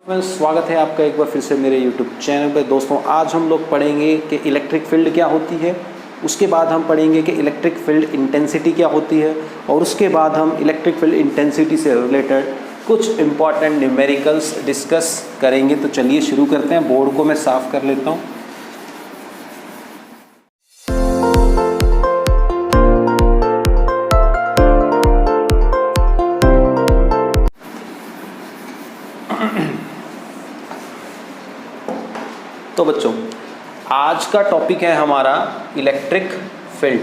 स्वागत है आपका एक बार फिर से मेरे YouTube चैनल पे। दोस्तों आज हम लोग पढ़ेंगे कि इलेक्ट्रिक फील्ड क्या होती है, उसके बाद हम पढ़ेंगे कि इलेक्ट्रिक फील्ड इंटेंसिटी क्या होती है, और उसके बाद हम इलेक्ट्रिक फील्ड इंटेंसिटी से रिलेटेड कुछ इंपॉर्टेंट न्यूमेरिकल्स डिस्कस करेंगे। तो चलिए शुरू करते हैं। बोर्ड को मैं साफ़ कर लेता हूँ। तो बच्चों आज का टॉपिक है हमारा इलेक्ट्रिक फील्ड।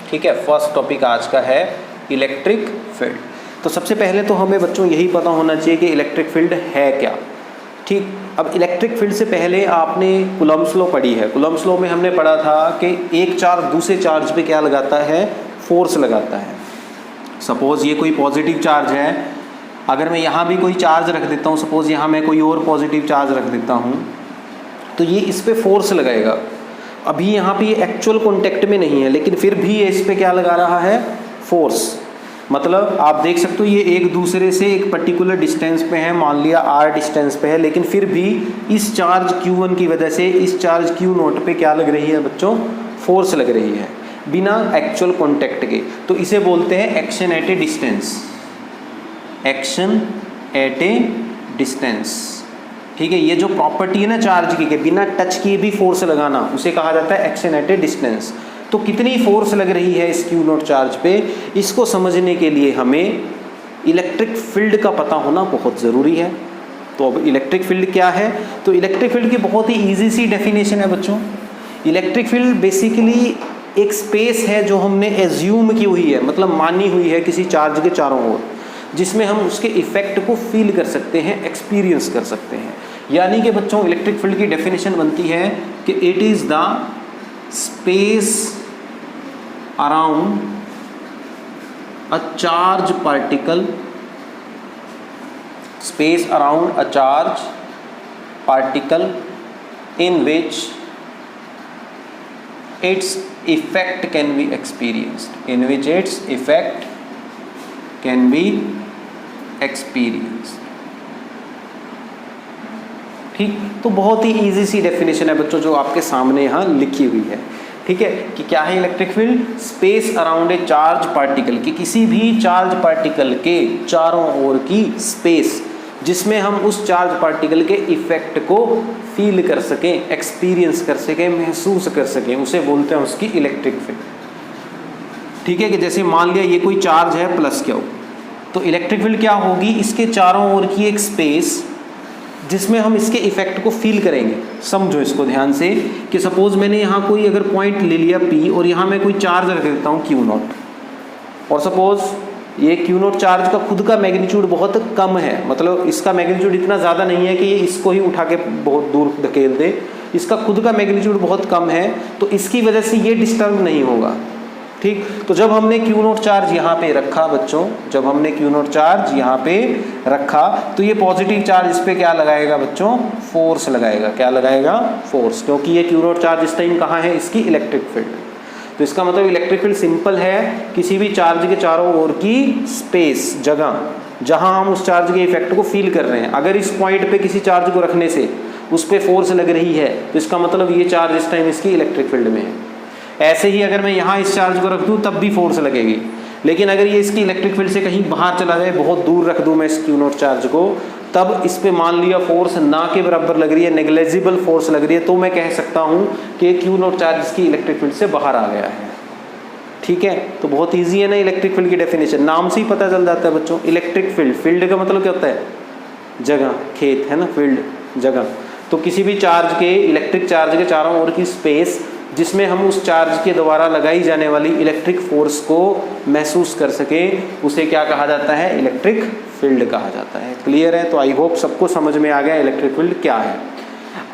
ठीक है, फर्स्ट टॉपिक आज का है इलेक्ट्रिक फील्ड। तो सबसे पहले तो हमें बच्चों यही पता होना चाहिए कि इलेक्ट्रिक फील्ड है क्या। ठीक, अब इलेक्ट्रिक फील्ड से पहले आपने कूलम्ब्स लॉ पढ़ी है। कूलम्ब्स लॉ में हमने पढ़ा था कि एक चार्ज दूसरे चार्ज पे क्या लगाता है, फोर्स लगाता है। सपोज ये कोई पॉजिटिव चार्ज है, अगर मैं यहाँ भी कोई चार्ज रख देता हूँ, सपोज़ यहाँ मैं कोई और पॉजिटिव चार्ज रख देता हूँ, तो ये इस पर फोर्स लगाएगा। अभी यहाँ पे ये एक्चुअल कॉन्टेक्ट में नहीं है, लेकिन फिर भी ये इस पर क्या लगा रहा है, फोर्स। मतलब आप देख सकते हो ये एक दूसरे से एक पर्टिकुलर डिस्टेंस पे है, मान लिया r डिस्टेंस पे है, लेकिन फिर भी इस चार्ज Q1 की वजह से इस चार्ज Q0 पे क्या लग रही है बच्चों, फोर्स लग रही है बिना एक्चुअल कॉन्टेक्ट के। तो इसे बोलते हैं action at A distance, action at A distance. ठीक है, ये जो प्रॉपर्टी है ना चार्ज की, के बिना टच किए भी फोर्स लगाना, उसे कहा जाता है एक्शन एट ए डिस्टेंस। तो कितनी फोर्स लग रही है इस Q0 चार्ज पे, इसको समझने के लिए हमें इलेक्ट्रिक फील्ड का पता होना बहुत ज़रूरी है। तो अब इलेक्ट्रिक फील्ड क्या है, तो इलेक्ट्रिक फील्ड की बहुत ही ईजी सी डेफिनेशन है बच्चों। इलेक्ट्रिक फील्ड बेसिकली एक स्पेस है जो हमने एज्यूम की हुई है, मतलब मानी हुई है किसी चार्ज के चारों ओर, जिसमें हम उसके इफेक्ट को फील कर सकते हैं, एक्सपीरियंस कर सकते हैं। यानी कि बच्चों इलेक्ट्रिक फील्ड की डेफिनेशन बनती है कि it is the space around a charge particle, space around a charge particle in which its effect can be experienced, in which its effect can be experienced। ठीक, तो बहुत ही इजी सी definition है बच्चों जो आपके सामने यहाँ लिखी हुई है। ठीक है, कि क्या है electric field, space around a charge particle, कि किसी भी चार्ज पार्टिकल के चारों ओर की स्पेस जिसमें हम उस चार्ज पार्टिकल के इफेक्ट को फील कर सकें, एक्सपीरियंस कर सकें, महसूस कर सकें, उसे बोलते हैं उसकी इलेक्ट्रिक फील्ड। ठीक है, कि जैसे मान लिया ये कोई चार्ज है प्लस Q, तो इलेक्ट्रिक फील्ड क्या होगी, इसके चारों ओर की एक स्पेस जिसमें हम इसके इफेक्ट को फील करेंगे। समझो इसको ध्यान से कि सपोज मैंने यहाँ कोई अगर पॉइंट ले लिया P और यहाँ मैं कोई चार्ज रख देता हूँ Q0, और सपोज ये Q0 चार्ज का खुद का मैग्नीट्यूड बहुत कम है, मतलब इसका मैग्नीट्यूड इतना ज़्यादा नहीं है कि ये इसको ही उठा के बहुत दूर धकेल दे, इसका खुद का मैग्नीट्यूड बहुत कम है, तो इसकी वजह से ये डिस्टर्ब नहीं होगा। ठीक, तो जब हमने Q0 चार्ज यहाँ पे रखा बच्चों, जब हमने Q0 चार्ज यहाँ पे रखा, तो ये पॉजिटिव चार्ज इस पर क्या लगाएगा बच्चों, फोर्स लगाएगा। क्या लगाएगा, फोर्स, क्योंकि ये Q0 चार्ज इस टाइम कहाँ है, इसकी इलेक्ट्रिक फील्ड। तो इसका मतलब इलेक्ट्रिक फील्ड सिंपल है, किसी भी चार्ज के चारों ओर की स्पेस, जगह जहां हम उस चार्ज के इफेक्ट को फील कर रहे हैं, अगर इस पॉइंट पे किसी चार्ज को रखने से उस पर फोर्स लग रही है, तो इसका मतलब ये चार्ज इस टाइम इसकी इलेक्ट्रिक फील्ड में है। ऐसे ही अगर मैं यहाँ इस चार्ज को रख दूँ तब भी फोर्स लगेगी, लेकिन अगर ये इसकी इलेक्ट्रिक फील्ड से कहीं बाहर चला जाए, बहुत दूर रख दूँ मैं इस Q0 चार्ज को, तब इस पे मान लिया फोर्स ना के बराबर लग रही है, नेग्लेजिबल फोर्स लग रही है, तो मैं कह सकता हूँ कि Q0 चार्ज इसकी इलेक्ट्रिक फील्ड से बाहर आ गया है। ठीक है, तो बहुत इजी है ना इलेक्ट्रिक फील्ड की डेफिनेशन, नाम से ही पता चल जाता है बच्चों। इलेक्ट्रिक फील्ड, फील्ड का मतलब क्या होता है, जगह, खेत है ना, फील्ड जगह। तो किसी भी चार्ज के, इलेक्ट्रिक चार्ज के चारों ओर की स्पेस जिसमें हम उस चार्ज के द्वारा लगाई जाने वाली इलेक्ट्रिक फोर्स को महसूस कर सके, उसे क्या कहा जाता है, इलेक्ट्रिक फील्ड कहा जाता है। क्लियर है, तो आई होप सबको समझ में आ गया इलेक्ट्रिक फील्ड क्या है।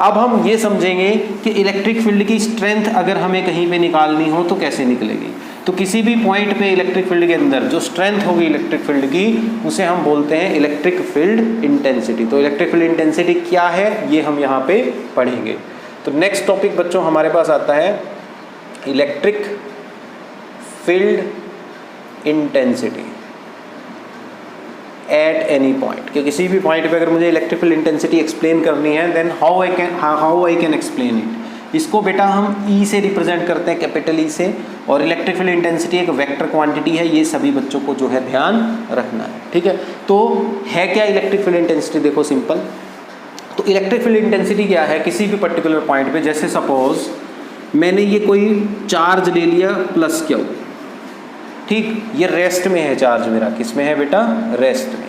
अब हम ये समझेंगे कि इलेक्ट्रिक फील्ड की स्ट्रेंथ अगर हमें कहीं पे निकालनी हो तो कैसे निकलेगी। तो किसी भी पॉइंट पे इलेक्ट्रिक फील्ड के अंदर जो स्ट्रेंथ होगी इलेक्ट्रिक फील्ड की, उसे हम बोलते हैं इलेक्ट्रिक फील्ड इंटेंसिटी। तो इलेक्ट्रिक फील्ड इंटेंसिटी क्या है, ये हम यहाँ पे पढ़ेंगे। तो नेक्स्ट टॉपिक बच्चों हमारे पास आता है electric field intensity. At any point, कि किसी भी पॉइंट पे अगर मुझे इलेक्ट्रिक फील्ड इंटेंसिटी एक्सप्लेन करनी है, then how I can explain it. इसको बेटा हम ई से रिप्रेजेंट करते हैं, कैपिटल ई से, और इलेक्ट्रिक फील्ड इंटेंसिटी एक वेक्टर क्वांटिटी है, ये सभी बच्चों को जो है ध्यान रखना है, ठीक है। तो है क्या इलेक्ट्रिक फील्ड इंटेंसिटी, देखो सिंपल। तो इलेक्ट्रिक फील्ड इंटेंसिटी क्या है, किसी भी पर्टिकुलर पॉइंट पे, जैसे सपोज मैंने ये कोई चार्ज ले लिया प्लस क्यू, ठीक, ये रेस्ट में है चार्ज मेरा, किस में है बेटा, रेस्ट में।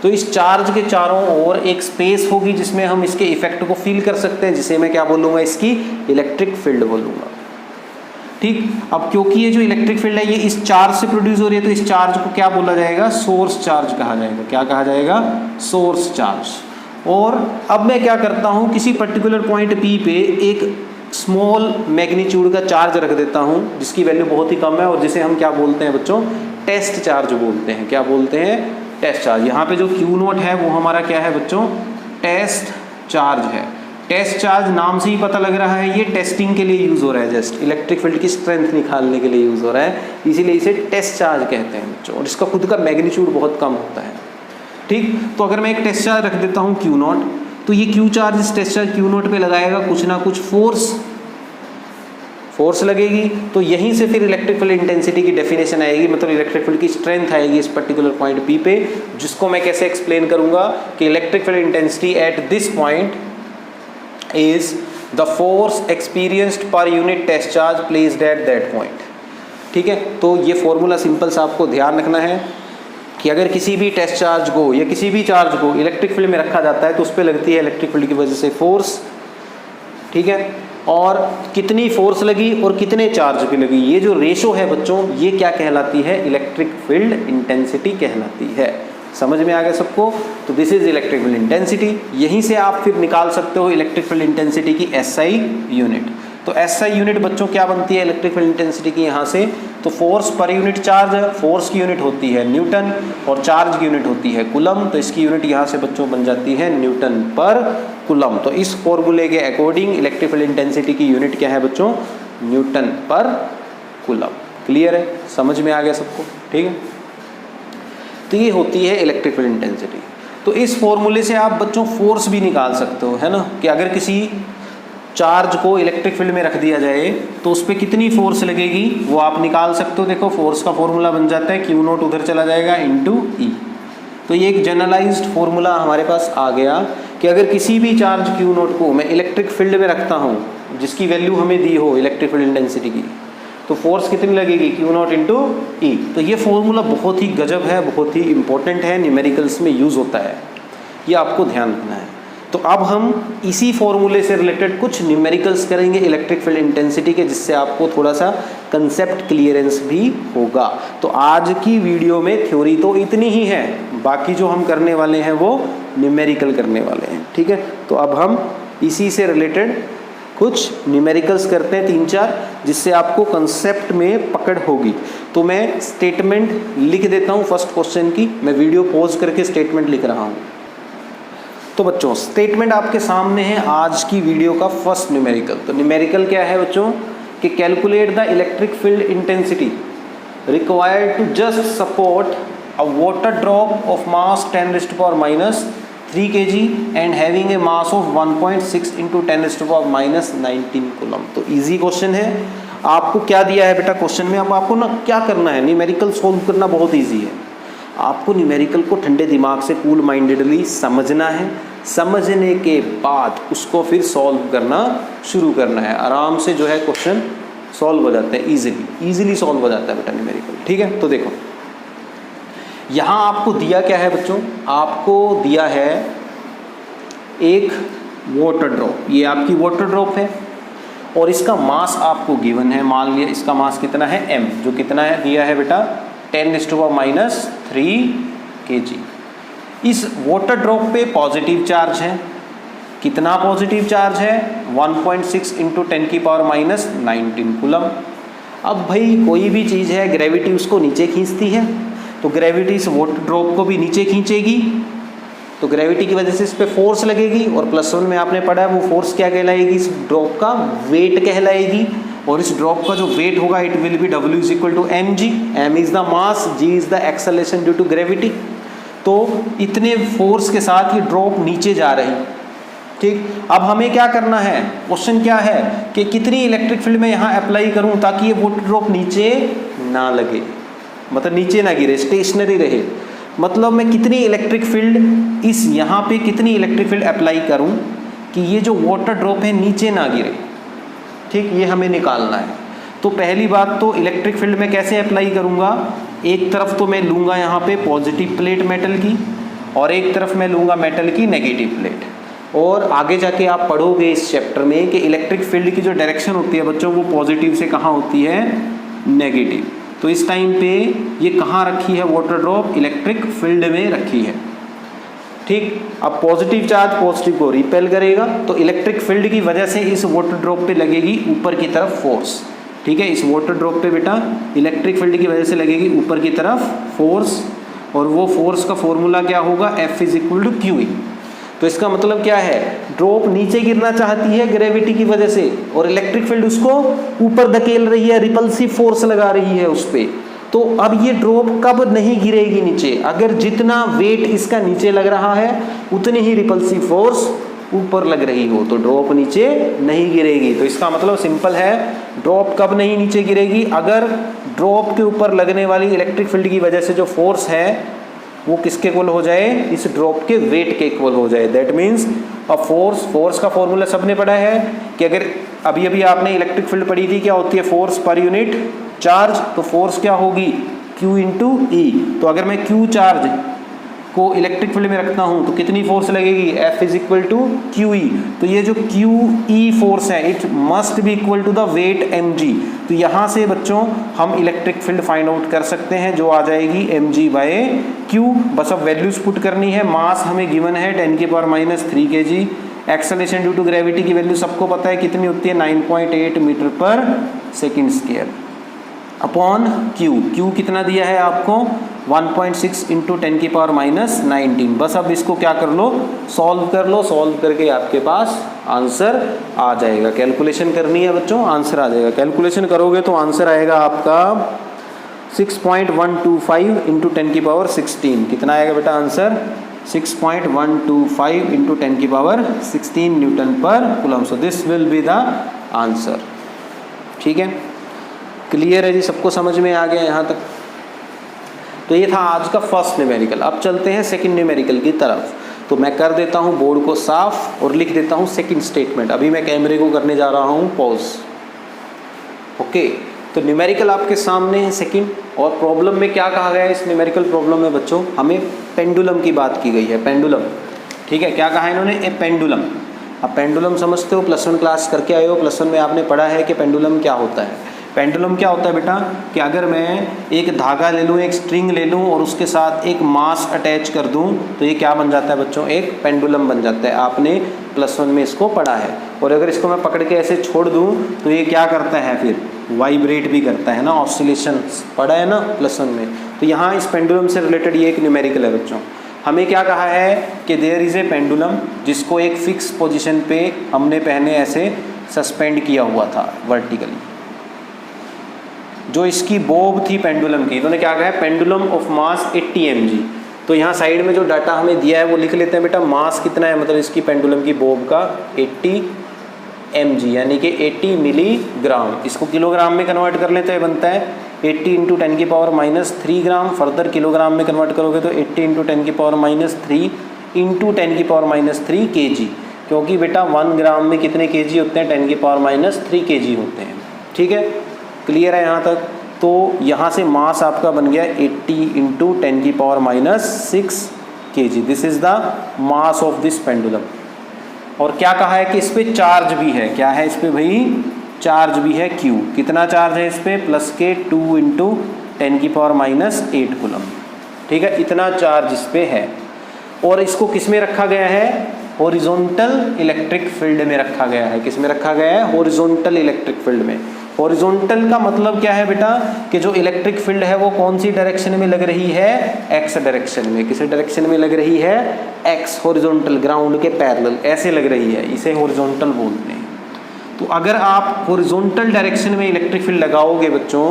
तो इस चार्ज के चारों ओर एक स्पेस होगी जिसमें हम इसके इफेक्ट को फील कर सकते हैं, जिसे मैं क्या बोलूँगा, इसकी इलेक्ट्रिक फील्ड बोलूँगा, ठीक। अब क्योंकि ये जो इलेक्ट्रिक फील्ड है ये इस चार्ज से प्रोड्यूस हो रही है, तो इस चार्ज को क्या बोला जाएगा, सोर्स चार्ज कहा जाएगा। क्या कहा जाएगा, सोर्स चार्ज। और अब मैं क्या करता हूँ, किसी पर्टिकुलर पॉइंट P पे एक स्मॉल मैग्नीट्यूड का चार्ज रख देता हूँ जिसकी वैल्यू बहुत ही कम है, और जिसे हम क्या बोलते हैं बच्चों, टेस्ट चार्ज बोलते हैं। क्या बोलते हैं, टेस्ट चार्ज। यहाँ पे जो Q0 है वो हमारा क्या है बच्चों, टेस्ट चार्ज है। टेस्ट चार्ज नाम से ही पता लग रहा है ये टेस्टिंग के लिए यूज़ हो रहा है, जस्ट इलेक्ट्रिक फील्ड की स्ट्रेंथ निकालने के लिए यूज़ हो रहा है, इसीलिए इसे टेस्ट चार्ज कहते हैं बच्चों, और इसका खुद का मैग्नीट्यूड बहुत कम होता है, ठीक। तो अगर मैं एक टेस्ट चार्ज रख देता हूँ Q0, तो ये Q चार्ज इस टेस्ट चार्ज Q0 पे लगाएगा कुछ ना कुछ फोर्स लगेगी, तो यहीं से फिर इलेक्ट्रिक फील्ड इंटेंसिटी की डेफिनेशन आएगी, मतलब इलेक्ट्रिक फील्ड की स्ट्रेंथ आएगी इस पर्टिकुलर पॉइंट P पे, जिसको मैं कैसे एक्सप्लेन करूंगा कि electric field intensity at this point is the force experienced per unit test charge placed at that point, ठीक है। तो ये फॉर्मूला सिंपल सा आपको ध्यान रखना है कि अगर किसी भी टेस्ट चार्ज को या किसी भी चार्ज को इलेक्ट्रिक फील्ड में रखा जाता है तो उस पर लगती है इलेक्ट्रिक फील्ड की वजह से फोर्स, ठीक है। और कितनी फोर्स लगी और कितने चार्ज पे लगी, ये जो रेशो है बच्चों, ये क्या कहलाती है, इलेक्ट्रिक फील्ड इंटेंसिटी कहलाती है। समझ में आ गया सबको। तो this is electric field intensity. यहीं से आप फिर निकाल सकते हो इलेक्ट्रिक फील्ड इंटेंसिटी की एसआई यूनिट। तो एसआई यूनिट बच्चों क्या बनती है इलेक्ट्रिक फील्ड इंटेंसिटी की, यहाँ से तो force per unit charge, force की यूनिट होती है न्यूटन और चार्ज की यूनिट होती है कूलम, तो इसकी यूनिट यहाँ से बच्चों बन जाती है न्यूटन पर कूलम। तो इस फॉर्मूले के अकॉर्डिंग इलेक्ट्रिक फील्ड इंटेंसिटी की यूनिट क्या है बच्चों, न्यूटन पर कूलम। क्लियर है, समझ में आ गया सबको, ठीक है। तो ये होती है इलेक्ट्रिक फील्ड इंटेंसिटी। तो इस फॉर्मूले से आप बच्चों फोर्स भी निकाल सकते हो, है ना, कि अगर किसी चार्ज को इलेक्ट्रिक फील्ड में रख दिया जाए तो उस पर कितनी फोर्स लगेगी वो आप निकाल सकते हो। देखो फोर्स का फॉर्मूला बन जाता है Q0 उधर चला जाएगा इनटू E। तो ये एक जनरलाइज्ड फॉर्मूला हमारे पास आ गया कि अगर किसी भी चार्ज Q0 को मैं इलेक्ट्रिक फील्ड में रखता हूँ जिसकी वैल्यू हमें दी हो इलेक्ट्रिक फील्ड इंटेंसिटी की, तो फोर्स कितनी लगेगी Q0 इंटू E। तो ये फॉर्मूला बहुत ही गजब है, बहुत ही इंपॉर्टेंट है, न्यूमेरिकल्स में यूज़ होता है, ये आपको ध्यान रखना है। तो अब हम इसी फॉर्मूले से रिलेटेड कुछ न्यूमेरिकल्स करेंगे इलेक्ट्रिक फील्ड इंटेंसिटी के, जिससे आपको थोड़ा सा कंसेप्ट क्लियरेंस भी होगा। तो आज की वीडियो में थ्योरी तो इतनी ही है, बाकी जो हम करने वाले हैं वो न्यूमेरिकल करने वाले हैं, ठीक है। तो अब हम इसी से रिलेटेड कुछ न्यूमेरिकल्स करते हैं 3-4, जिससे आपको कंसेप्ट में पकड़ होगी। तो मैं स्टेटमेंट लिख देता हूँ फर्स्ट क्वेश्चन की, मैं वीडियो पॉज करके स्टेटमेंट लिख रहा हूँ। तो बच्चों स्टेटमेंट आपके सामने है आज की वीडियो का फर्स्ट न्यूमेरिकल। तो न्यूमेरिकल क्या है बच्चों कि calculate the electric field intensity required to just support a water drop of mass 10⁻³ kg and having a mass of 1.6 × 10⁻⁻19 coulomb. तो इजी क्वेश्चन है। आपको क्या दिया है बेटा क्वेश्चन में, अब आपको ना क्या करना है, न्यूमेरिकल सोल्व करना बहुत ईजी है। आपको न्यूमेरिकल को ठंडे दिमाग से कूल माइंडेडली समझना है, समझने के बाद उसको फिर सॉल्व करना शुरू करना है। आराम से जो है क्वेश्चन सॉल्व हो जाते हैं, इजीली सॉल्व हो जाता है बेटा न्यूमेरिकल, ठीक है। तो देखो यहाँ आपको दिया क्या है बच्चों, आपको दिया है एक वाटर ड्रॉप, ये आपकी वाटर ड्रॉप है और इसका मास आपको गिवन है। मान लिया इसका मास कितना है m, जो कितना है दिया है बेटा 10⁻³ kg। इस वाटर ड्रॉप पे पॉजिटिव चार्ज है, कितना पॉजिटिव चार्ज है 1.6 × 10⁻⁻19 कूलम। अब भाई कोई भी चीज़ है ग्रेविटी उसको नीचे खींचती है, तो ग्रेविटी इस वाटर ड्रॉप को भी नीचे खींचेगी, तो ग्रेविटी की वजह से इस पर फोर्स लगेगी। और +1 में आपने पढ़ा है वो फोर्स क्या कहलाएगी, इस ड्रॉप का वेट कहलाएगी। और इस ड्रॉप का जो वेट होगा it will be W = mg, m is the mass, g is the acceleration due to gravity. तो इतने फोर्स के साथ ये ड्रॉप नीचे जा रही। ठीक, अब हमें क्या करना है, क्वेश्चन क्या है कि कितनी इलेक्ट्रिक फील्ड में यहाँ अप्लाई करूँ ताकि ये वाटर ड्रॉप नीचे ना लगे, मतलब नीचे ना गिरे, स्टेशनरी रहे। मतलब मैं कितनी इलेक्ट्रिक फील्ड इस यहाँ पे कितनी इलेक्ट्रिक फील्ड अप्लाई करूँ कि ये जो वाटर ड्रॉप है नीचे ना गिरे। ठीक, ये हमें निकालना है। तो पहली बात तो इलेक्ट्रिक फील्ड में कैसे अप्लाई करूँगा, एक तरफ तो मैं लूँगा यहाँ पे पॉजिटिव प्लेट मेटल की और एक तरफ मैं लूँगा मेटल की नेगेटिव प्लेट। और आगे जाके आप पढ़ोगे इस चैप्टर में कि इलेक्ट्रिक फील्ड की जो डायरेक्शन होती है बच्चों, वो पॉजिटिव से कहाँ होती है, नेगेटिव। तो इस टाइम पे ये कहाँ रखी है वाटर ड्रॉप, इलेक्ट्रिक फील्ड में रखी है। ठीक, अब पॉजिटिव चार्ज पॉजिटिव को रिपेल करेगा, तो इलेक्ट्रिक फील्ड की वजह से इस वाटर ड्रॉप पे लगेगी ऊपर की तरफ फोर्स। ठीक है, इस वाटर ड्रॉप पे बेटा इलेक्ट्रिक फील्ड की वजह से लगेगी ऊपर की तरफ फोर्स, और वो फोर्स का फॉर्मूला क्या होगा, F = QE। तो इसका मतलब क्या है, ड्रॉप नीचे गिरना चाहती है ग्रेविटी की वजह से और इलेक्ट्रिक फील्ड उसको ऊपर धकेल रही है, रिपल्सिव फोर्स लगा रही है उस पे। तो अब ये ड्रॉप कब नहीं गिरेगी नीचे, अगर जितना वेट इसका नीचे लग रहा है उतनी ही रिपल्सिव फोर्स ऊपर लग रही हो, तो ड्रॉप नीचे नहीं गिरेगी। तो इसका मतलब सिंपल है, ड्रॉप कब नहीं नीचे गिरेगी, अगर ड्रॉप के ऊपर लगने वाली इलेक्ट्रिक फील्ड की वजह से जो फोर्स है वो किसके इक्वल हो जाए, इस ड्रॉप के वेट के इक्वल हो जाए। दैट मीन्स अ फोर्स का फॉर्मूला सबने पढ़ा है कि अगर अभी अभी आपने इलेक्ट्रिक फील्ड पढ़ी थी, क्या होती है, फोर्स पर यूनिट चार्ज। तो फोर्स क्या होगी, Q × E। तो अगर मैं Q चार्ज को इलेक्ट्रिक फील्ड में रखता हूं तो कितनी फोर्स लगेगी, F = QE। तो ये जो QE फोर्स है it must be equal to the weight mg। तो यहाँ से बच्चों हम इलेक्ट्रिक फील्ड फाइंड आउट कर सकते हैं, जो आ जाएगी mg/q। बस अब वैल्यूज पुट करनी है। मास हमें गिवन है 10⁻³ kg। Acceleration due to gravity की वैल्यू सबको पता है कितनी होती है, 9.8 मीटर/सेकंड अपॉन Q कितना दिया है आपको, 1.6 × 10⁻19। बस अब इसको क्या कर लो, सॉल्व कर लो, सॉल्व करके आपके पास आंसर आ जाएगा। कैलकुलेशन करनी है बच्चों, आंसर आ जाएगा। कैलकुलेशन करोगे तो आंसर आएगा आपका 6.125 × 10⁻16। कितना आएगा बेटा answer, 6.125 × 10⁻16 Nm/Coulomb। So this will be the answer. ठीक है, क्लियर है जी, सबको समझ में आ गया यहाँ तक। तो ये था आज का फर्स्ट न्यूमेरिकल। अब चलते हैं सेकंड न्यूमेरिकल की तरफ। तो मैं कर देता हूँ बोर्ड को साफ और लिख देता हूँ सेकंड स्टेटमेंट। अभी मैं कैमरे को करने जा रहा हूँ पॉज। ओके, तो न्यूमेरिकल आपके सामने है सेकंड। और प्रॉब्लम में क्या कहा गया है, इस न्यूमेरिकल प्रॉब्लम में बच्चों हमें पेंडुलम की बात की गई है। पेंडुलम, ठीक है, क्या कहा है इन्होंने, ए पेंडुलम। अब पेंडुलम समझते हो, +1 क्लास करके आए हो, +1 में आपने पढ़ा है कि पेंडुलम क्या होता है। पेंडुलम क्या होता है बेटा, कि अगर मैं एक धागा ले लूँ, एक स्ट्रिंग ले लूँ और उसके साथ एक मास अटैच कर दूँ तो ये क्या बन जाता है बच्चों, एक पेंडुलम बन जाता है। आपने +1 में इसको पढ़ा है। और अगर इसको मैं पकड़ के ऐसे छोड़ दूँ तो ये क्या करता है, फिर वाइब्रेट भी करता है ना, ऑसिलेशन पढ़ा है ना +1 में। तो यहाँ इस पेंडुलम से रिलेटेड ये एक न्यूमेरिकल है बच्चों। हमें क्या कहा है कि देयर इज़ ए पेंडुलम, जिसको एक फिक्स पोजीशन पे हमने पहले ऐसे सस्पेंड किया हुआ था वर्टिकली। जो इसकी बोब थी पेंडुलम की, इन्होंने क्या कहा है, पेंडुलम ऑफ मास 80 mg। तो यहाँ साइड में जो डाटा हमें दिया है वो लिख लेते हैं बेटा। मास कितना है, मतलब इसकी पेंडुलम की बोब का 80 mg, यानी कि 80 मिलीग्राम। इसको किलोग्राम में कन्वर्ट कर लेते हैं, बनता है 80 × 10⁻³ ग्राम। फर्दर किलोग्राम में कन्वर्ट करोगे तो 80 × 10⁻³ × 10⁻³ kg। क्योंकि बेटा 1 ग्राम में कितने kg होते हैं, 10⁻³ kg होते हैं। ठीक है, क्लियर है यहाँ तक। तो यहाँ से मास आपका बन गया 80 × 10⁻6 kg। This is the mass of this pendulum. और क्या कहा है कि इस पे चार्ज भी है, क्या है इस पे भाई, चार्ज भी है Q। कितना चार्ज है इस पे, +2 × 10⁻8 कूलम। ठीक है, इतना चार्ज इस पे है। और इसको किस में रखा गया है, हॉरिजॉन्टल इलेक्ट्रिक फील्ड में रखा गया है। किस में रखा गया है, हॉरिजॉन्टल इलेक्ट्रिक फील्ड में। हॉरिजॉन्टल का मतलब क्या है बेटा, कि जो इलेक्ट्रिक फील्ड है वो कौन सी डायरेक्शन में लग रही है, एक्स डायरेक्शन में। किस डायरेक्शन में लग रही है, एक्स, हॉरिजॉन्टल, ग्राउंड के पैरेलल ऐसे लग रही है, इसे हॉरिजॉन्टल बोलते हैं। तो अगर आप हॉरिजॉन्टल डायरेक्शन में इलेक्ट्रिक फील्ड लगाओगे बच्चों,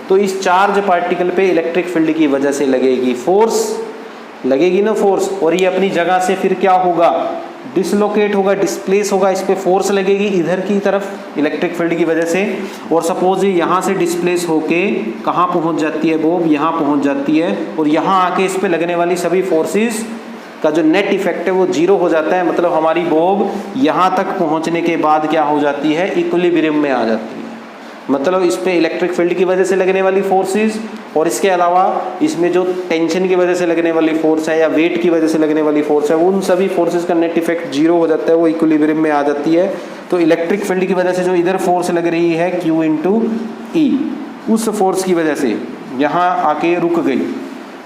तो इस चार्ज पार्टिकल पे इलेक्ट्रिक फील्ड की वजह से लगेगी फोर्स। लगेगी ना फोर्स, और ये अपनी जगह से फिर क्या होगा, डिसलोकेट होगा, डिस्प्लेस होगा, इस पे फोर्स लगेगी इधर की तरफ इलेक्ट्रिक फील्ड की वजह से, और सपोज ये यहाँ से डिस्प्लेस होके कहाँ पहुँच जाती है बॉब, यहाँ पहुँच जाती है, और यहाँ आके इस पे लगने वाली सभी फोर्सेस का जो नेट इफेक्ट है वो जीरो हो जाता है। मतलब हमारी बॉब यहाँ तक पहुँचने के बाद क्या हो जाती है, इक्विलिब्रियम में आ जाती है। मतलब इस पे इलेक्ट्रिक फील्ड की वजह से लगने वाली फोर्सेस और इसके अलावा इसमें जो टेंशन की वजह से लगने वाली फोर्स है या वेट की वजह से लगने वाली फोर्स है, उन सभी फोर्सेस का नेट इफेक्ट जीरो हो जाता है, वो इक्विलिब्रियम में आ जाती है। तो इलेक्ट्रिक फील्ड की वजह से जो इधर फोर्स लग रही है Q इंटू ई, उस फोर्स की वजह से यहाँ आके रुक गई।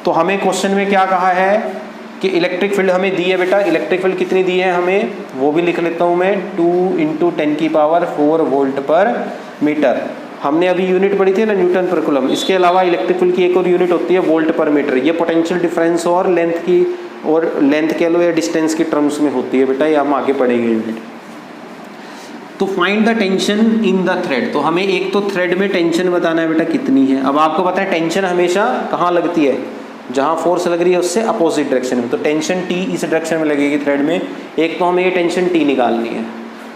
तो हमें क्वेश्चन में क्या कहा है कि इलेक्ट्रिक फील्ड हमें दी है बेटा, इलेक्ट्रिक फील्ड कितनी दी है हमें, वो भी लिख लेता हूँ मैं, 2 इंटू 10⁴ वोल्ट पर मीटर। हमने अभी यूनिट पढ़ी थी ना, न्यूटन पर कूलम। इसके अलावा इलेक्ट्रिक फील्ड की एक और यूनिट होती है वोल्ट पर मीटर। ये पोटेंशियल डिफरेंस और लेंथ की, और लेंथ कह लो या डिस्टेंस की टर्म्स में होती है बेटा, ये हम आगे पढ़ेंगे यूनिट। तो find the tension in the thread, तो हमें एक तो थ्रेड में टेंशन बताना है बेटा कितनी है। अब आपको पता है टेंशन हमेशा कहाँ लगती है, जहाँ फोर्स लग रही है उससे अपोजिट डायरेक्शन में। तो टेंशन T इस डायरेक्शन में लगेगी थ्रेड में। एक तो हमें ये टेंशन T निकालनी है,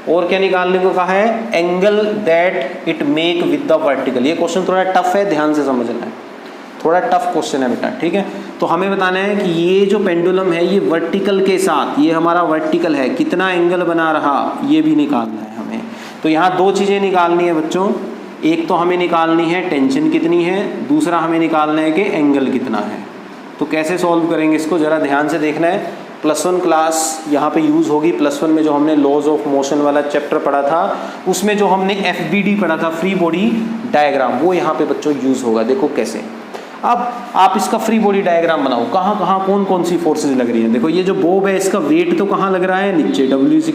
और क्या निकालने को कहा है, angle that it make with the vertical. ये क्वेश्चन थोड़ा टफ है, ध्यान से समझना है, थोड़ा टफ क्वेश्चन है बेटा, ठीक है। तो हमें बताना है कि ये जो पेंडुलम है ये वर्टिकल के साथ, ये हमारा वर्टिकल है, कितना एंगल बना रहा, ये भी निकालना है हमें। तो यहाँ दो चीज़ें निकालनी है बच्चों, एक तो हमें निकालनी है टेंशन कितनी है, दूसरा हमें निकालना है कि एंगल कितना है। तो कैसे सॉल्व करेंगे इसको, ज़रा ध्यान से देखना है। +1 क्लास यहाँ पे यूज़ होगी। +1 में जो हमने लॉज ऑफ मोशन वाला चैप्टर पढ़ा था, उसमें जो हमने FBD पढ़ा था, फ्री बॉडी डायग्राम, वो यहाँ पे बच्चों यूज़ होगा। देखो कैसे, अब आप इसका फ्री बॉडी डायग्राम बनाओ, कहाँ कहाँ कौन कौन सी फोर्सेज लग रही हैं। देखो ये जो बॉब है इसका वेट तो कहाँ लग रहा है, नीचे, W =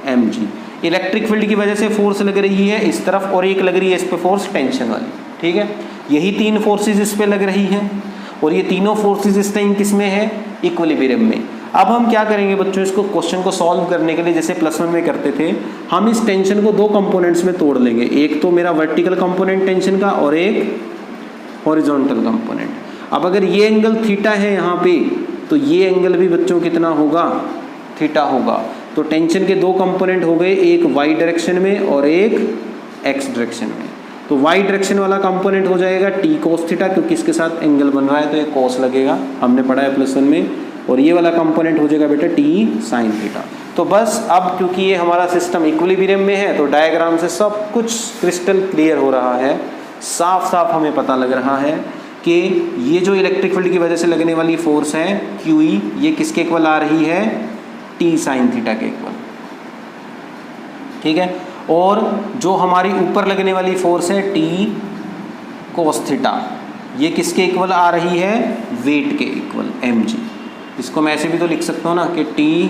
mg। इलेक्ट्रिक फील्ड की वजह से फोर्स लग रही है इस तरफ, और एक लग रही है इस पे फोर्स टेंशन वाली, ठीक है। यही 3 फोर्सेज इस पे लग रही हैं, और ये तीनों फोर्सेज इस टाइम किस में है, इक्विलिब्रियम में। अब हम क्या करेंगे बच्चों, इसको क्वेश्चन को सॉल्व करने के लिए जैसे +1 में करते थे, हम इस टेंशन को 2 कंपोनेंट्स में तोड़ लेंगे। एक तो मेरा वर्टिकल कंपोनेंट टेंशन का, और एक हॉरिजॉन्टल कंपोनेंट। अब अगर ये एंगल थीटा है यहाँ पे, तो ये एंगल भी बच्चों कितना होगा, थीटा होगा। तो टेंशन के 2 कंपोनेंट हो गए, एक वाई डायरेक्शन में और एक एक्स डायरेक्शन में। तो वाई डायरेक्शन वाला कंपोनेंट हो जाएगा T cos थीटा, क्योंकि इसके साथ एंगल बन रहा है तो ये cos लगेगा, हमने पढ़ा है +1 में। और ये वाला कंपोनेंट हो जाएगा बेटा T sin थीटा। तो बस अब क्योंकि ये हमारा सिस्टम इक्विलिब्रियम में है, तो डायग्राम से सब कुछ क्रिस्टल क्लियर हो रहा है, साफ साफ हमें पता लग रहा है कि ये जो इलेक्ट्रिक फील्ड की वजह से लगने वाली फोर्स है QE, ये किसके इक्वल आ रही है, T sin थीटा के इक्वल, ठीक है। और जो हमारी ऊपर लगने वाली फोर्स है T cos थीटा, ये किसके इक्वल आ रही है, वेट के इक्वल, mg। इसको मैं ऐसे भी तो लिख सकता हूँ ना कि T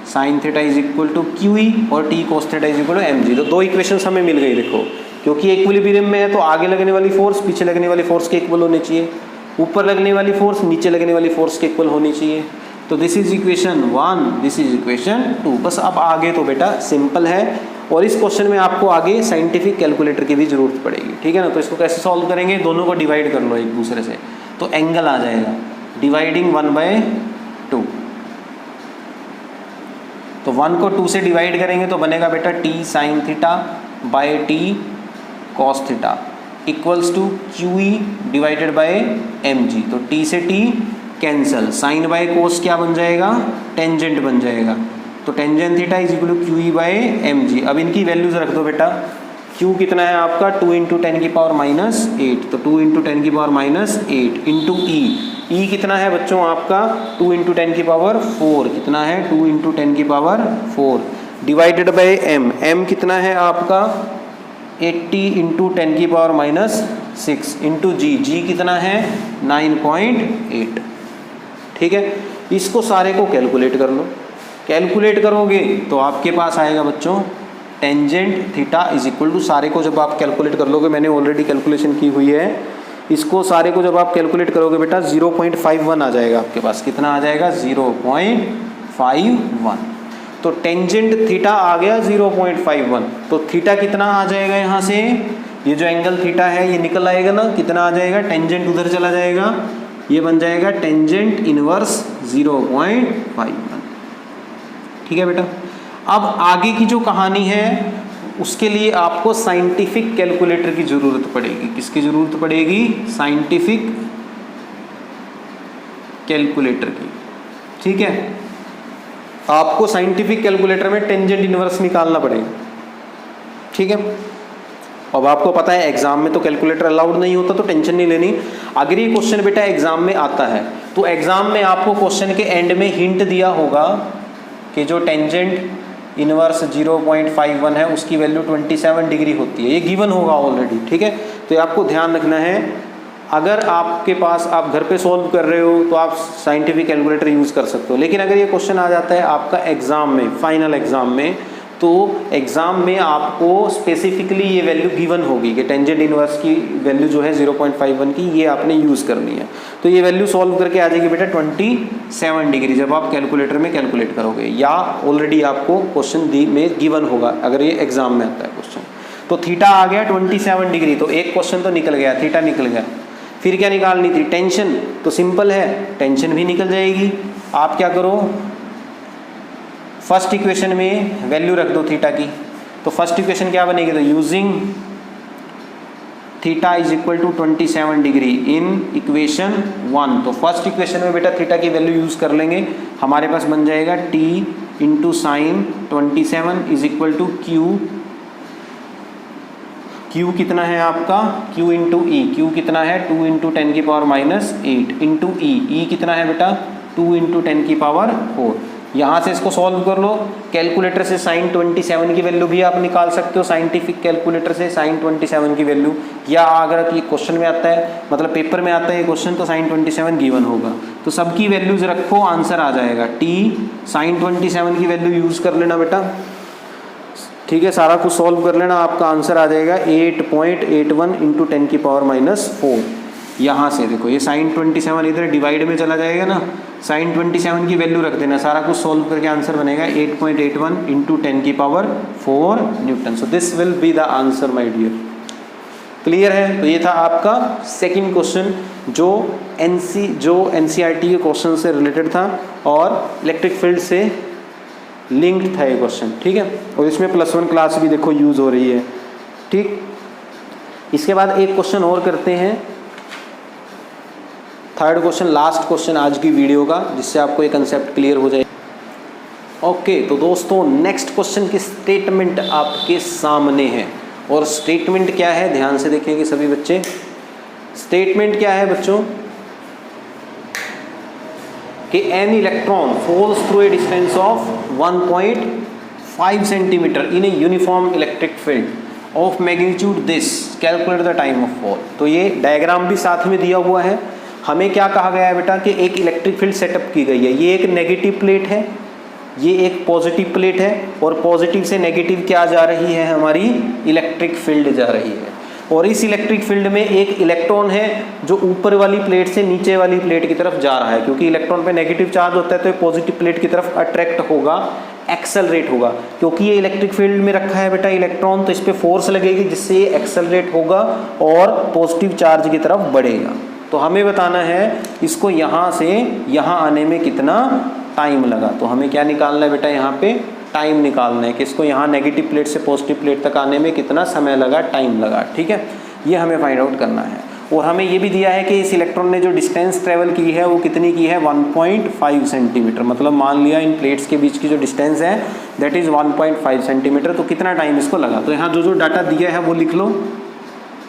sin थीटा = QE और T cos थीटा = mg। तो 2 इक्वेशंस हमें मिल गई। देखो, क्योंकि इक्विलिब्रियम में है तो आगे लगने वाली फोर्स पीछे लगने वाली फोर्स के इक्वल होनी चाहिए, ऊपर लगने वाली फोर्स नीचे लगने वाली फोर्स के इक्वल होनी चाहिए। तो this is equation 1, this is equation 2। बस अब आगे तो बेटा सिंपल है, और इस क्वेश्चन में आपको आगे साइंटिफिक कैलकुलेटर की भी जरूरत पड़ेगी, ठीक है ना। तो इसको कैसे सॉल्व करेंगे, दोनों को डिवाइड कर लो एक दूसरे से, तो एंगल आ जाएगा डिवाइडिंग 1/2। तो 1 को 2 से डिवाइड करेंगे तो बनेगा बेटा T sin theta by T cos theta equals to QE divided by mg। तो T से T cancel, sine by cos क्या बन जाएगा, टेंजेंट बन जाएगा। तो tangent theta = QE by mg। अब इनकी वैल्यूज रख दो बेटा। Q कितना है आपका, 2 × 10⁻⁸, तो 2 × 10⁻⁸ इंटू E कितना है बच्चों आपका, 2 × 10⁴ कितना है, 2 × 10⁴ डिवाइडेड बाय m कितना है आपका, 80 × 10⁻⁶ इंटू G कितना है, 9.8, ठीक है। इसको सारे को कैलकुलेट कर लो। कैलकुलेट करोगे तो आपके पास आएगा बच्चों टेंजेंट थीटा = सारे को जब आप कैलकुलेट कर लोगे, मैंने ऑलरेडी कैलकुलेशन की हुई है, इसको सारे को जब आप कैलकुलेट करोगे बेटा 0.51 आ जाएगा आपके पास। कितना आ जाएगा, 0.51। तो टेंजेंट थीटा आ गया 0.51। तो थीटा कितना आ जाएगा, यहाँ से ये जो एंगल थीटा है ये निकल आएगा ना, कितना आ जाएगा, टेंजेंट उधर चला जाएगा ये बन जाएगा टेंजेंट इनवर्स 0.51। ठीक है बेटा। अब आगे की जो कहानी है उसके लिए आपको साइंटिफिक कैलकुलेटर की जरूरत पड़ेगी। किसकी जरूरत पड़ेगी? साइंटिफिक कैलकुलेटर की। ठीक है, आपको साइंटिफिक कैलकुलेटर में टेंजेंट इनवर्स निकालना पड़ेगा। ठीक है, अब आपको पता है एग्जाम में तो कैलकुलेटर अलाउड नहीं होता, तो टेंशन नहीं लेनी। अगर ये क्वेश्चन बेटा एग्जाम में आता है तो एग्जाम में आपको क्वेश्चन के एंड में हिंट दिया होगा कि जो टेंजेंट इनवर्स 0.51 है उसकी वैल्यू 27 डिग्री होती है। ये गिवन होगा ऑलरेडी। ठीक है, तो ये आपको ध्यान रखना है। अगर आपके पास आप घर पे सॉल्व कर रहे हो तो आप साइंटिफिक कैलकुलेटर यूज़ कर सकते हो, लेकिन अगर ये क्वेश्चन आ जाता है आपका एग्जाम में, फाइनल एग्जाम में, तो एग्जाम में आपको स्पेसिफिकली ये वैल्यू गिवन होगी कि टेंजेंट इनवर्स की वैल्यू जो है 0.51 की, ये आपने यूज़ करनी है। तो ये वैल्यू सॉल्व करके आ जाएगी बेटा 27 डिग्री जब आप कैलकुलेटर में कैलकुलेट करोगे, या ऑलरेडी आपको क्वेश्चन दी में गिवन होगा अगर ये एग्जाम में आता है क्वेश्चन। तो थीटा आ गया 27 डिग्री, तो एक क्वेश्चन तो निकल गया, थीटा निकल गया। फिर क्या निकालनी थी? टेंशन। तो सिंपल है, टेंशन भी निकल जाएगी। आप क्या करो, फर्स्ट इक्वेशन में वैल्यू रख दो थीटा की। तो फर्स्ट इक्वेशन क्या बनेगी? तो using theta is equal to 27 degree in equation 1। तो फर्स्ट इक्वेशन में बेटा थीटा की वैल्यू यूज कर लेंगे, हमारे पास बन जाएगा t into sine 27 is equal to Q कितना है आपका? Q इंटू ई। Q कितना है? 2 इंटू 10 की पावर माइनस 8 इंटू ई। ई कितना है बेटा? 2 इंटू 10 की पावर 4। यहाँ से इसको सॉल्व कर लो। कैलकुलेटर से साइन 27 की वैल्यू भी आप निकाल सकते हो, साइंटिफिक कैलकुलेटर से साइन 27 की वैल्यू, या अगर ये क्वेश्चन में आता है, मतलब पेपर में आता है ये क्वेश्चन, तो साइन 27 गिवन होगा। तो सबकी वैल्यूज रखो, आंसर आ जाएगा। टी साइन 27 की वैल्यू यूज कर लेना बेटा। ठीक है, सारा कुछ सॉल्व कर लेना, आपका आंसर आ जाएगा 8.81 इंटू 10 की पावर माइनस 4। यहाँ से देखो ये साइन 27 इधर डिवाइड में चला जाएगा ना, साइन 27 की वैल्यू रख देना, सारा कुछ सॉल्व करके आंसर बनेगा 8.81 इंटू 10 की power 4 newton. So this will be the answer my dear. Clear है? तो ये था आपका सेकंड क्वेश्चन जो एनसीईआरटी के क्वेश्चन से रिलेटेड था और इलेक्ट्रिक फील्ड से लिंक्ड था ये क्वेश्चन। ठीक है, और इसमें +1 क्लास भी देखो यूज हो रही है। ठीक, इसके बाद एक क्वेश्चन और करते हैं, थर्ड क्वेश्चन, लास्ट क्वेश्चन आज की वीडियो का, जिससे आपको ये कंसेप्ट क्लियर हो जाए। ओके, तो दोस्तों नेक्स्ट क्वेश्चन की स्टेटमेंट आपके सामने है, और स्टेटमेंट क्या है ध्यान से देखेंगे सभी बच्चे। स्टेटमेंट क्या है बच्चों कि an electron falls through a distance of 1.5 centimetre in a uniform electric field of magnitude this, calculate the time of fall. तो ये डायग्राम भी साथ में दिया हुआ है। हमें क्या कहा गया है बेटा कि एक इलेक्ट्रिक फील्ड सेटअप की गई है। ये एक नेगेटिव प्लेट है, ये एक पॉजिटिव प्लेट है, और पॉजिटिव से नेगेटिव क्या जा रही है? हमारी इलेक्ट्रिक फील्ड जा रही है। और इस इलेक्ट्रिक फील्ड में एक इलेक्ट्रॉन है जो ऊपर वाली प्लेट से नीचे वाली प्लेट की तरफ जा रहा है, क्योंकि इलेक्ट्रॉन पे नेगेटिव चार्ज होता है तो ये पॉजिटिव प्लेट की तरफ अट्रैक्ट होगा, एक्सेलरेट होगा। क्योंकि ये इलेक्ट्रिक फील्ड में रखा है बेटा इलेक्ट्रॉन, तो इस पर फोर्स लगेगी जिससे ये एक्सेलरेट होगा और पॉजिटिव चार्ज की तरफ बढ़ेगा। तो हमें बताना है इसको यहाँ से यहाँ आने में कितना टाइम लगा। तो हमें क्या निकालना है बेटा? यहाँ पे टाइम निकालना है कि इसको यहाँ नेगेटिव प्लेट से पॉजिटिव प्लेट तक आने में कितना समय लगा, टाइम लगा। ठीक है, ये हमें फाइंड आउट करना है। और हमें ये भी दिया है कि इस इलेक्ट्रॉन ने जो डिस्टेंस ट्रेवल की है वो कितनी की है? 1.5 सेंटीमीटर। मतलब मान लिया इन प्लेट्स के बीच की जो डिस्टेंस है दैट इज़ 1.5 सेंटीमीटर। तो कितना टाइम इसको लगा? तो यहाँ जो जो डाटा दिया है वो लिख लो।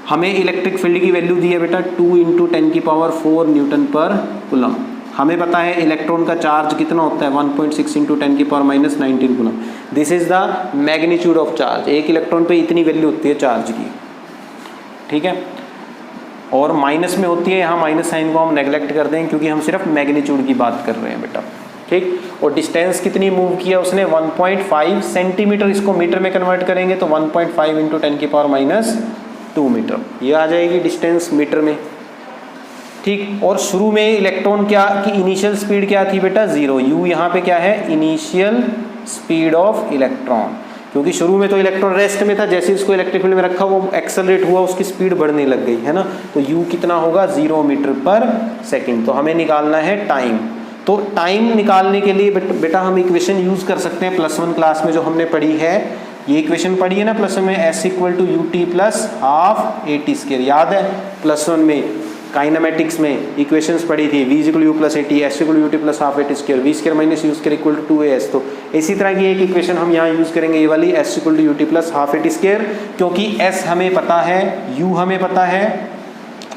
हमें इलेक्ट्रिक फील्ड की वैल्यू दी है बेटा 2 इंटू 10 की पावर 4 न्यूटन पर कूलम। हमें पता है इलेक्ट्रॉन का चार्ज कितना होता है? 1.6 इंटू 10 की power minus 19 coulomb. This is the magnitude of charge. एक इलेक्ट्रॉन पे इतनी वैल्यू होती है चार्ज की। ठीक है, और माइनस में होती है, यहाँ माइनस साइन को हम नेग्लेक्ट कर दें क्योंकि हम सिर्फ मैग्नीट्यूड की बात कर रहे हैं बेटा। ठीक, और डिस्टेंस कितनी मूव किया उसने? 1.5 सेंटीमीटर। इसको मीटर में कन्वर्ट करेंगे तो 1.5 इंटू 10 की पावर माइनस 2 मीटर, ये आ जाएगी डिस्टेंस मीटर में। ठीक, और शुरू में इलेक्ट्रॉन क्या की इनिशियल स्पीड क्या थी बेटा? 0। यू यहाँ पे क्या है? Initial speed of electron. क्योंकि शुरू में तो इलेक्ट्रॉन रेस्ट में था, जैसे इसको इलेक्ट्रिक फील्ड में रखा वो एक्सेलरेट हुआ, उसकी स्पीड बढ़ने लग गई है ना, तो u कितना होगा 0 मीटर पर सेकेंड। तो हमें निकालना है टाइम। तो टाइम निकालने के लिए बेटा हम इक्वेशन यूज कर सकते हैं +1 क्लास में जो हमने पढ़ी है, ये इक्वेशन पढ़ी है ना +1 में, s = ut + हाफ at²। याद है +1 में काइनेमेटिक्स में इक्वेशंस पढ़ी थी, v = u + at, s = ut + half at², v² - u² = 2as। तो इसी तरह की एक इक्वेशन हम यहाँ यूज़ करेंगे, ये वाली s = ut + हाफ at², क्योंकि s हमें पता है, u हमें पता है,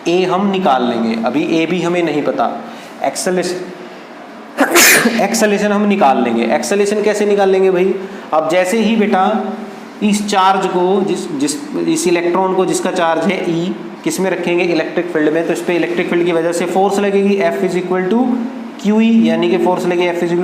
a हम निकाल लेंगे, अभी a भी हमें नहीं पता। एक्सेलेरेशन हम निकाल लेंगे। एक्सेलेरेशन कैसे निकाल लेंगे भाई? अब जैसे ही बेटा इस चार्ज को इस इलेक्ट्रॉन को जिसका चार्ज है E किस में रखेंगे? इलेक्ट्रिक फील्ड में। तो इस पे इलेक्ट्रिक फील्ड की वजह से फोर्स लगेगी F = QE, यानी कि फोर्स लगेगी F = E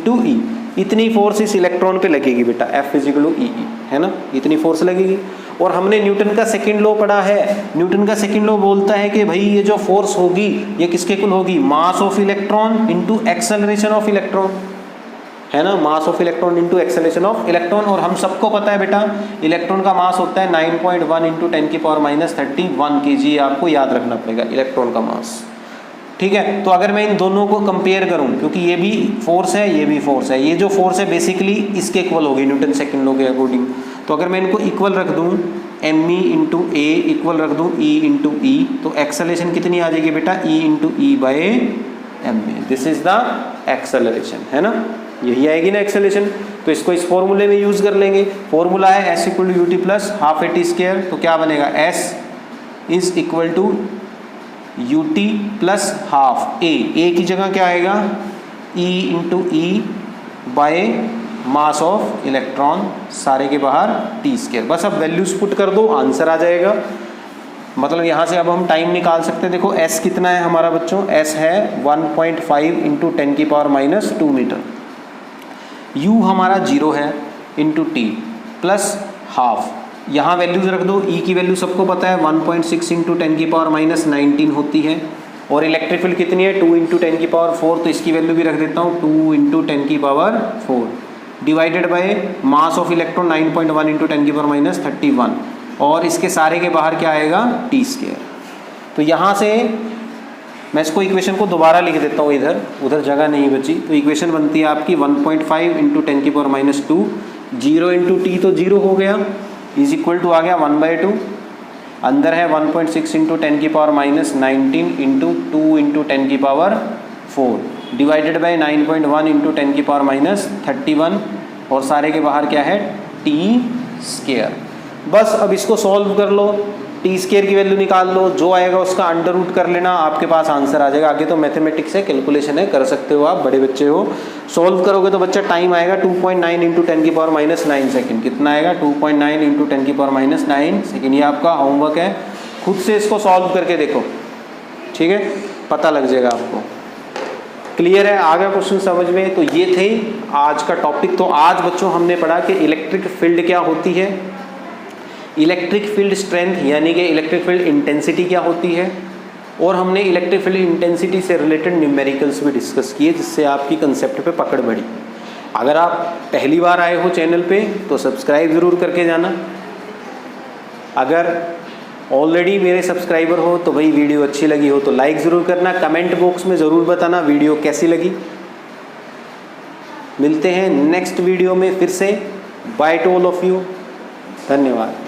× E। इतनी फोर्स इस इलेक्ट्रॉन पे लगेगी बेटा, F = EE, है ना, इतनी फोर्स लगेगी। और हमने न्यूटन का सेकंड लॉ पढ़ा है। न्यूटन का सेकंड लॉ बोलता है कि भाई ये जो फोर्स होगी ये किसके इक्वल होगी? Mass of electron into acceleration of electron, है ना, mass of electron into acceleration of electron. और हम सबको पता है बेटा इलेक्ट्रॉन का मास होता है 9.1 × 10⁻31 kg, आपको याद रखना पड़ेगा इलेक्ट्रॉन का मास, ठीक है। तो अगर मैं इन दोनों को कंपेयर करूं, क्योंकि ये भी फोर्स है ये भी फोर्स है, ये जो फोर्स है बेसिकली इसके इक्वल होगी न्यूटन सेकंड लॉ के अकॉर्डिंग। तो अगर मैं इनको इक्वल रख दूं me × a इक्वल रख दूं e × e, तो एक्सेलरेशन कितनी आ जाएगी बेटा? e × e/ma। This is the acceleration, है ना, यही आएगी ना एक्सेलरेशन। तो इसको इस फॉर्मूले में यूज कर लेंगे। फॉर्मूला है s = ut + हाफ at²। तो क्या बनेगा? s = ut + हाफ a की जगह क्या आएगा? e × e/, mass of electron, सारे के बाहर t²। बस अब वैल्यूज पुट कर दो, आंसर आ जाएगा। मतलब यहाँ से अब हम टाइम निकाल सकते हैं। देखो s कितना है हमारा बच्चों? s है 1.5 × 10⁻² मीटर। u हमारा 0 है × t + हाफ, यहाँ वैल्यूज रख दो। e की वैल्यू सबको पता है 1.6 × 10⁻19 होती है। और इलेक्ट्रिक फील्ड कितनी है? 2 × 10⁻4, तो इसकी वैल्यू भी रख देता हूँ 2 × 10⁻4 divided by mass of electron 9.1 × 10⁻31, और इसके सारे के बाहर क्या आएगा? t²। तो यहाँ से मैं इसको इक्वेशन को दोबारा लिख देता हूँ, इधर उधर जगह नहीं बची। तो इक्वेशन बनती है आपकी 1.5 × 10⁻², 0 × t तो 0 हो गया, इज इक्वल टू आ गया 1/2, अंदर है 1.6 × 10⁻19 × 2 × 10⁻4 डिवाइडेड बाय 9.1 × 10⁻31, और सारे के बाहर क्या है? t²। बस अब इसको सॉल्व कर लो, t² की वैल्यू निकाल लो, जो आएगा उसका अंडर रूट कर लेना, आपके पास आंसर आ जाएगा। आगे तो मैथमेटिक्स है, कैलकुलेशन है, कर सकते हो आप, बड़े बच्चे हो। सॉल्व करोगे तो बच्चा टाइम आएगा 2.9 × 10⁻9 सेकंड। कितना आएगा? 2.9 × 10⁻9 सेकंड। ये आपका होमवर्क है, खुद से इसको सॉल्व करके देखो, ठीक है, पता लग जाएगा आपको। क्लियर है? आ गया क्वेश्चन समझ में? तो ये थे आज का टॉपिक। तो आज बच्चों हमने पढ़ा कि इलेक्ट्रिक फील्ड क्या होती है, इलेक्ट्रिक फील्ड स्ट्रेंथ यानी कि इलेक्ट्रिक फील्ड इंटेंसिटी क्या होती है, और हमने इलेक्ट्रिक फील्ड इंटेंसिटी से रिलेटेड न्यूमेरिकल्स भी डिस्कस किए, जिससे आपकी कंसेप्ट पे पकड़ बढ़ी। अगर आप पहली बार आए हो चैनल पे तो सब्सक्राइब ज़रूर करके जाना। अगर ऑलरेडी मेरे सब्सक्राइबर हो तो भाई वीडियो अच्छी लगी हो तो लाइक ज़रूर करना, कमेंट बॉक्स में ज़रूर बताना वीडियो कैसी लगी। मिलते हैं नेक्स्ट वीडियो में फिर से। By two all of you, धन्यवाद।